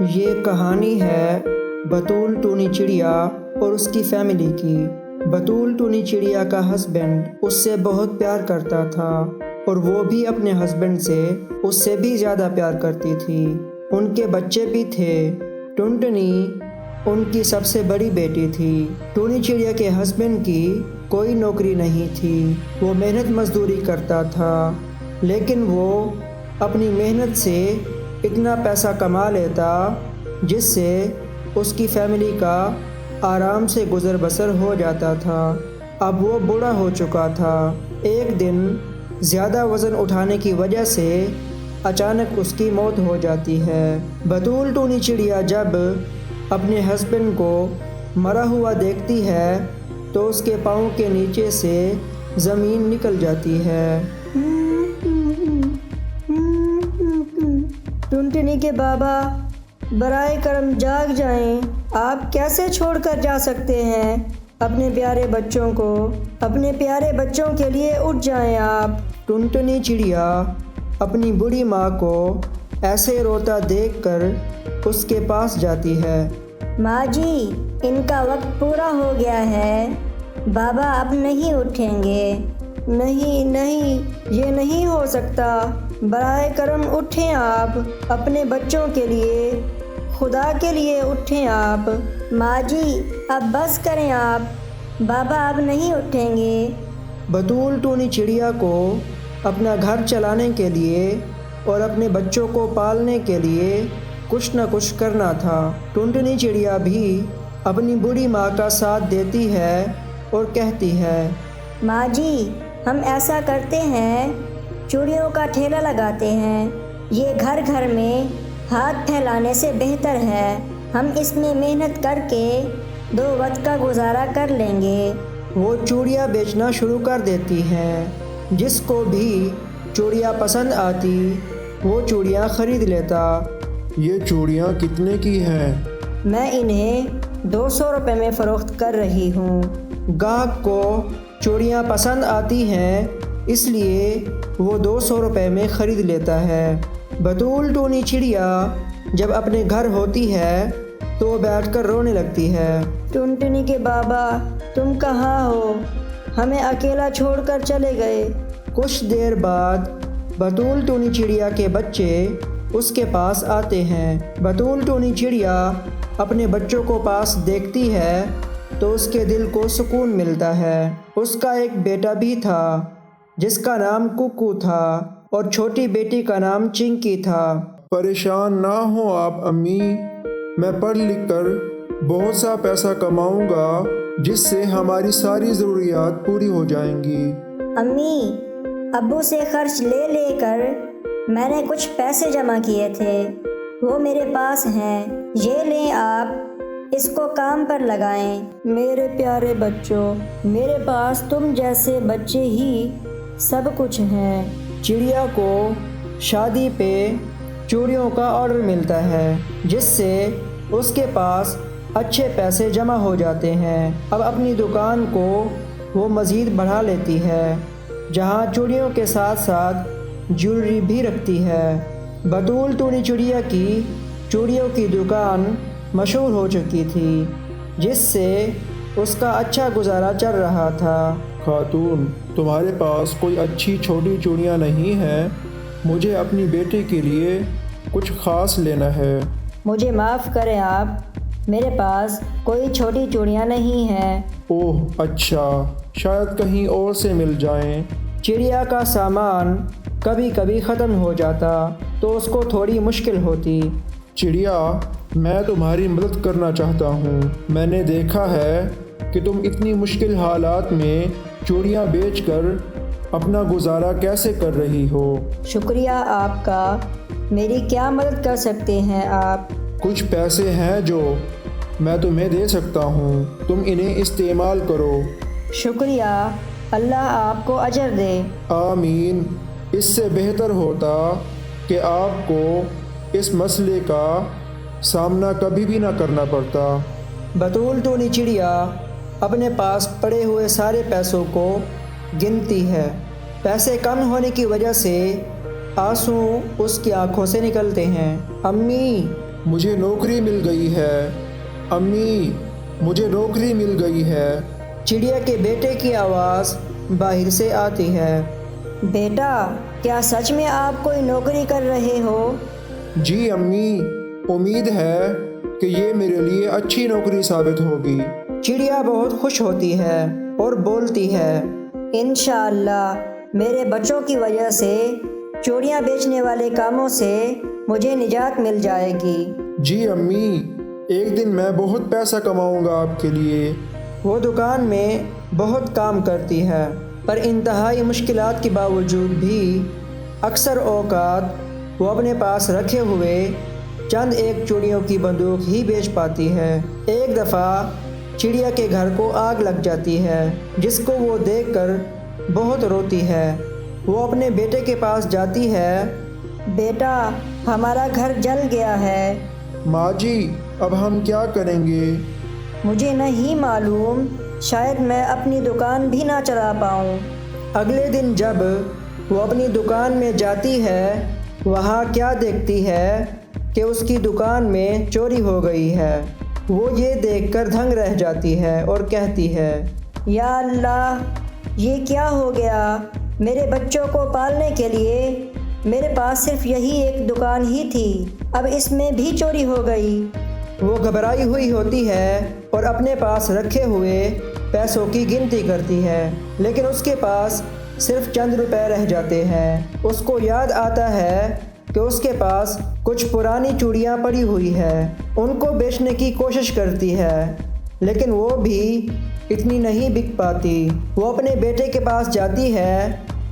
یہ کہانی ہے بطول ٹونی چڑیا اور اس کی فیملی کی۔ بطول ٹونی چڑیا کا ہسبینڈ اس سے بہت پیار کرتا تھا اور وہ بھی اپنے ہسبینڈ سے اس سے بھی زیادہ پیار کرتی تھی۔ ان کے بچے بھی تھے۔ ٹنٹنی ان کی سب سے بڑی بیٹی تھی۔ ٹونی چڑیا کے ہسبینڈ کی کوئی نوکری نہیں تھی، وہ محنت مزدوری کرتا تھا، لیکن وہ اپنی محنت سے اتنا پیسہ کما لیتا جس سے اس کی فیملی کا آرام سے گزر بسر ہو جاتا تھا۔ اب وہ بوڑھا ہو چکا تھا۔ ایک دن زیادہ وزن اٹھانے کی وجہ سے اچانک اس کی موت ہو جاتی ہے۔ بطول ٹونی چڑیا جب اپنے ہسبینڈ کو مرا ہوا دیکھتی ہے تو اس کے پاؤں کے نیچے سے زمین نکل جاتی ہے۔ ٹنٹنی کے بابا برائے کرم جاگ جائیں، آپ کیسے چھوڑ کر جا سکتے ہیں اپنے پیارے بچوں کو؟ اپنے پیارے بچوں کے لیے اٹھ جائیں آپ۔ ٹنٹنی چڑیا اپنی بوڑھی ماں کو ایسے روتا دیکھ کر اس کے پاس جاتی ہے۔ ماں جی، ان کا وقت پورا ہو گیا ہے، بابا اب نہیں اٹھیں گے۔ نہیں، یہ نہیں ہو سکتا، برائے کرم اٹھیں آپ، اپنے بچوں کے لیے، خدا کے لیے اٹھیں آپ۔ ماں جی اب بس کریں آپ، بابا اب نہیں اٹھیں گے۔ بطول ٹونی چڑیا کو اپنا گھر چلانے کے لیے اور اپنے بچوں کو پالنے کے لیے کچھ نہ کچھ کرنا تھا۔ ٹنٹنی چڑیا بھی اپنی بوڑھی ماں کا ساتھ دیتی ہے اور کہتی ہے، ماں جی ہم ایسا کرتے ہیں، چوڑیوں کا ٹھیلا لگاتے ہیں، یہ گھر گھر میں ہاتھ پھیلانے سے بہتر ہے، ہم اس میں محنت کر کے 2 وقت کا گزارا کر لیں گے۔ وہ چوڑیاں بیچنا شروع کر دیتی ہیں۔ جس کو بھی چوڑیاں پسند آتی وہ چوڑیاں خرید لیتا۔ یہ چوڑیاں کتنے کی ہیں؟ میں انہیں 200 روپے میں فروخت کر رہی ہوں۔ گاہک کو چوڑیاں پسند آتی ہیں اس لیے وہ 200 روپے میں خرید لیتا ہے۔ بطول ٹونی چڑیا جب اپنے گھر ہوتی ہے تو وہ بیٹھ کر رونے لگتی ہے۔ ٹنٹنی کے بابا تم کہاں ہو؟ ہمیں اکیلا چھوڑ کر چلے گئے۔ کچھ دیر بعد بطول ٹونی چڑیا کے بچے اس کے پاس آتے ہیں۔ بطول ٹونی چڑیا اپنے بچوں کو پاس دیکھتی ہے تو اس کے دل کو سکون ملتا ہے۔ اس کا ایک بیٹا بھی تھا جس کا نام ککو تھا اور چھوٹی بیٹی کا نام چنکی تھا۔ پریشان نہ ہوں آپ امی، میں پڑھ لکھ کر بہت سا پیسہ کماؤں گا جس سے ہماری ساری ضروریات پوری ہو جائیں گی۔ امی، ابو سے خرچ لے کر میں نے کچھ پیسے جمع کیے تھے، وہ میرے پاس ہیں، یہ لیں آپ، اس کو کام پر لگائیں۔ میرے پیارے بچوں، میرے پاس تم جیسے بچے ہی سب کچھ ہیں۔ چڑیا کو شادی پہ چوڑیوں کا آرڈر ملتا ہے جس سے اس کے پاس اچھے پیسے جمع ہو جاتے ہیں۔ اب اپنی دکان کو وہ مزید بڑھا لیتی ہے جہاں چوڑیوں کے ساتھ ساتھ جیولری بھی رکھتی ہے۔ بطول ٹونی چڑیا کی چوڑیوں کی دکان مشہور ہو چکی تھی جس سے اس کا اچھا گزارا چل رہا تھا۔ خاتون، تمہارے پاس کوئی اچھی چھوٹی چوڑیاں نہیں ہیں؟ مجھے اپنی بیٹی کے لیے کچھ خاص لینا ہے۔ مجھے معاف کریں آپ، میرے پاس کوئی چھوٹی چوڑیاں نہیں ہیں۔ اوہ اچھا، شاید کہیں اور سے مل جائیں۔ چڑیا کا سامان کبھی کبھی ختم ہو جاتا تو اس کو تھوڑی مشکل ہوتی۔ چڑیا، میں تمہاری مدد کرنا چاہتا ہوں۔ میں نے دیکھا ہے کہ تم اتنی مشکل حالات میں چوڑیاں بیچ کر اپنا گزارا کیسے کر رہی ہو۔ شکریہ آپ کا، میری کیا مدد کر سکتے ہیں آپ؟ کچھ پیسے ہیں جو میں تمہیں دے سکتا ہوں، تم انہیں استعمال کرو۔ شکریہ، اللہ آپ کو اجر دے۔ آمین۔ اس سے بہتر ہوتا کہ آپ کو اس مسئلے کا سامنا کبھی بھی نہ کرنا پڑتا۔ بطول ٹونی چڑیا اپنے پاس پڑے ہوئے سارے پیسوں کو گنتی ہے۔ پیسے کم ہونے کی وجہ سے آنسو اس کی آنکھوں سے نکلتے ہیں۔ امی، مجھے نوکری مل گئی ہے، امی مجھے نوکری مل گئی ہے۔ چڑیا کے بیٹے کی آواز باہر سے آتی ہے۔ بیٹا، کیا سچ میں آپ کوئی نوکری کر رہے ہو؟ جی امی، امید ہے کہ یہ میرے لیے اچھی نوکری ثابت ہوگی۔ چڑیا بہت خوش ہوتی ہے اور بولتی ہے، انشاءاللہ میرے بچوں کی وجہ سے چوڑیاں بیچنے والے کاموں سے مجھے نجات مل جائے گی۔ جی امی، ایک دن میں بہت پیسہ کماؤں گا آپ کے لیے۔ وہ دکان میں بہت کام کرتی ہے، پر انتہائی مشکلات کے باوجود بھی اکثر اوقات وہ اپنے پاس رکھے ہوئے چند ایک چوڑیوں کی بندوق ہی بیچ پاتی ہے۔ ایک دفعہ چڑیا کے گھر کو آگ لگ جاتی ہے، جس کو وہ دیکھ کر بہت روتی ہے۔ وہ اپنے بیٹے کے پاس جاتی ہے۔ بیٹا، ہمارا گھر جل گیا ہے۔ ماں جی، اب ہم کیا کریں گے؟ مجھے نہیں معلوم، شاید میں اپنی دکان بھی نہ چلا پاؤں۔ اگلے دن جب وہ اپنی دکان میں جاتی ہے، وہاں کیا دیکھتی ہے کہ اس کی دکان میں چوری ہو گئی ہے۔ وہ یہ دیکھ کر دھنگ رہ جاتی ہے اور کہتی ہے، یا اللہ، یہ کیا ہو گیا؟ میرے بچوں کو پالنے کے لیے میرے پاس صرف یہی ایک دکان ہی تھی، اب اس میں بھی چوری ہو گئی۔ وہ گھبرائی ہوئی ہوتی ہے اور اپنے پاس رکھے ہوئے پیسوں کی گنتی کرتی ہے، لیکن اس کے پاس صرف چند روپے رہ جاتے ہیں۔ اس کو یاد آتا ہے کہ اس کے پاس کچھ پرانی چوڑیاں پڑی ہوئی ہے۔ ان کو بیچنے کی کوشش کرتی ہے، لیکن وہ بھی اتنی نہیں بک پاتی۔ وہ اپنے بیٹے کے پاس جاتی ہے،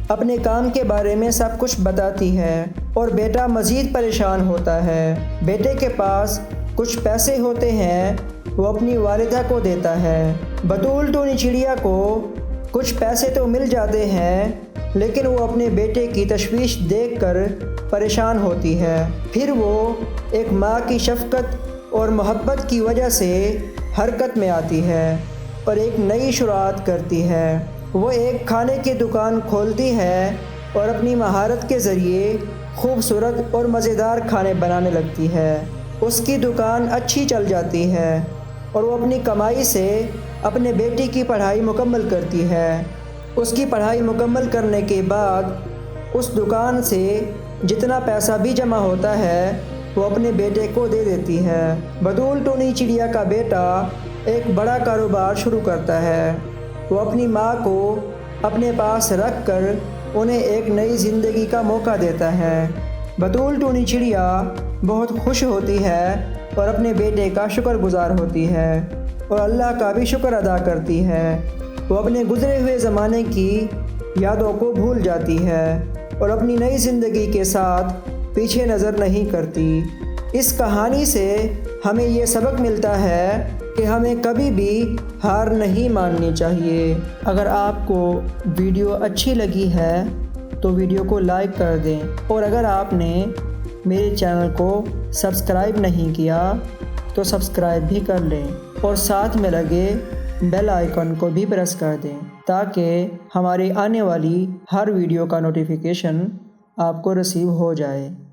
اپنے کام کے بارے میں سب کچھ بتاتی ہے اور بیٹا مزید پریشان ہوتا ہے۔ بیٹے کے پاس کچھ پیسے ہوتے ہیں، وہ اپنی والدہ کو دیتا ہے۔ بطول ٹونی چڑیا کو کچھ پیسے تو مل جاتے ہیں، لیکن وہ اپنے بیٹے کی تشویش دیکھ کر پریشان ہوتی ہے۔ پھر وہ ایک ماں کی شفقت اور محبت کی وجہ سے حرکت میں آتی ہے اور ایک نئی شروعات کرتی ہے۔ وہ ایک کھانے کی دکان کھولتی ہے اور اپنی مہارت کے ذریعے خوبصورت اور مزیدار کھانے بنانے لگتی ہے۔ اس کی دکان اچھی چل جاتی ہے اور وہ اپنی کمائی سے اپنے بیٹی کی پڑھائی مکمل کرتی ہے۔ اس کی پڑھائی مکمل کرنے کے بعد اس دکان سے جتنا پیسہ بھی جمع ہوتا ہے وہ اپنے بیٹے کو دے دیتی ہے۔ بطول ٹونی چڑیا کا بیٹا ایک بڑا کاروبار شروع کرتا ہے۔ وہ اپنی ماں کو اپنے پاس رکھ کر انہیں ایک نئی زندگی کا موقع دیتا ہے۔ بطول ٹونی چڑیا بہت خوش ہوتی ہے اور اپنے بیٹے کا شکر گزار ہوتی ہے اور اللہ کا بھی شکر ادا کرتی ہے۔ وہ اپنے گزرے ہوئے زمانے کی یادوں کو بھول جاتی ہے اور اپنی نئی زندگی کے ساتھ پیچھے نظر نہیں کرتی۔ اس کہانی سے ہمیں یہ سبق ملتا ہے کہ ہمیں کبھی بھی ہار نہیں ماننی چاہیے۔ اگر آپ کو ویڈیو اچھی لگی ہے تو ویڈیو کو لائک کر دیں، اور اگر آپ نے میرے چینل کو سبسکرائب نہیں کیا تو سبسکرائب بھی کر لیں اور ساتھ میں لگے بیل آئیکن کو بھی پریس کر دیں تاکہ ہماری آنے والی ہر ویڈیو کا نوٹیفیکیشن آپ کو رسیو ہو جائے۔